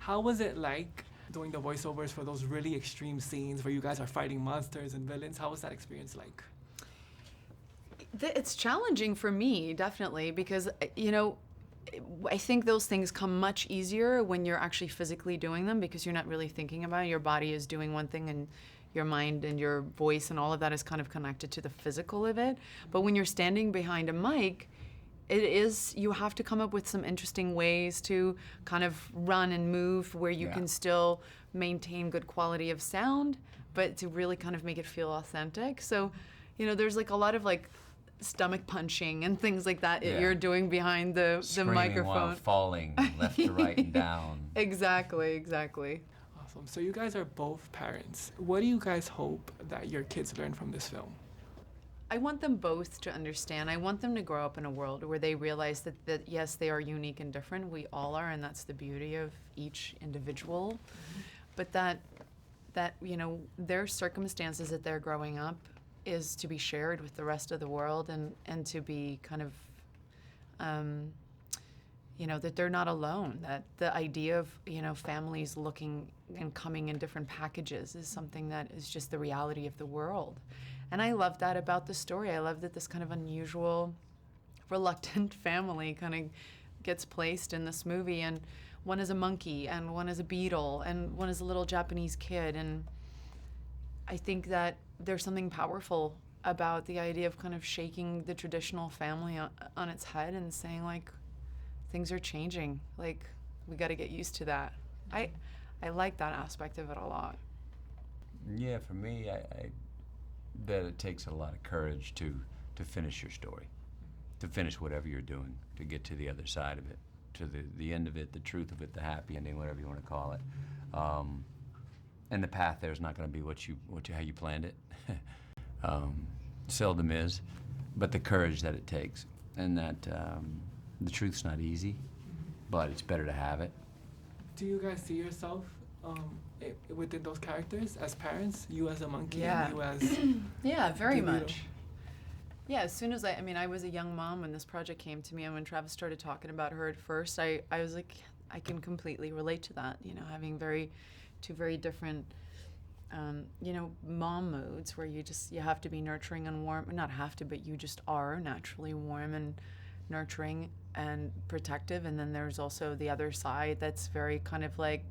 How was it like doing the voiceovers for those really extreme scenes where you guys are fighting monsters and villains? How was that experience like? It's challenging for me, definitely, because, you know, I think those things come much easier when you're actually physically doing them, because you're not really thinking about it. Your body is doing one thing and your mind and your voice and all of that is kind of connected to the physical of it. But when you're standing behind a mic, you have to come up with some interesting ways to kind of run and move where you can still maintain good quality of sound, but to really kind of make it feel authentic. So, you know, there's like a lot of like stomach punching and things like that you're doing behind the microphone. While falling left to right and down. Exactly. Awesome. So you guys are both parents. What do you guys hope that your kids learn from this film? I want them both to understand. I want them to grow up in a world where they realize that yes, they are unique and different. We all are, and that's the beauty of each individual. But that you know, their circumstances that they're growing up is to be shared with the rest of the world, and to be kind of, you know, that they're not alone, that the idea of, you know, families looking and coming in different packages is something that is just the reality of the world. And I love that about the story. I love that this kind of unusual, reluctant family kind of gets placed in this movie, and one is a monkey, and one is a beetle, and one is a little Japanese kid. And I think that there's something powerful about the idea of kind of shaking the traditional family on its head and saying, like, things are changing. Like, we got to get used to that. I like that aspect of it a lot. Yeah, for me, I bet it takes a lot of courage to finish your story, to finish whatever you're doing, to get to the other side of it, to the end of it, the truth of it, the happy ending, whatever you want to call it. And the path there is not going to be how you planned it. Seldom is, but the courage that it takes, and that the truth's not easy, but it's better to have it. Do you guys see yourself within those characters as parents? You as a monkey and you as... Yeah, very much. Yeah, as soon as I mean, I was a young mom when this project came to me, and when Travis started talking about her at first, I was like, I can completely relate to that, you know, having two very different, you know, mom modes where you have to be nurturing and warm, not have to, but you just are naturally warm and nurturing and protective. And then there's also the other side that's very kind of like,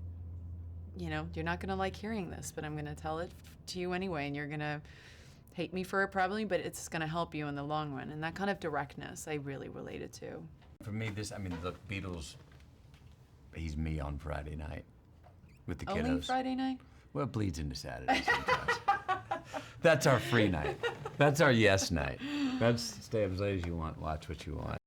you know, you're not gonna like hearing this, but I'm gonna tell it to you anyway, and you're gonna hate me for it probably, but it's gonna help you in the long run. And that kind of directness I really related to. For me, the Beatles, he's me on Friday night with the kiddos. Only Friday night? Well, it bleeds into Saturday sometimes. That's our free night. That's our yes night. That's stay up as late as you want, watch what you want.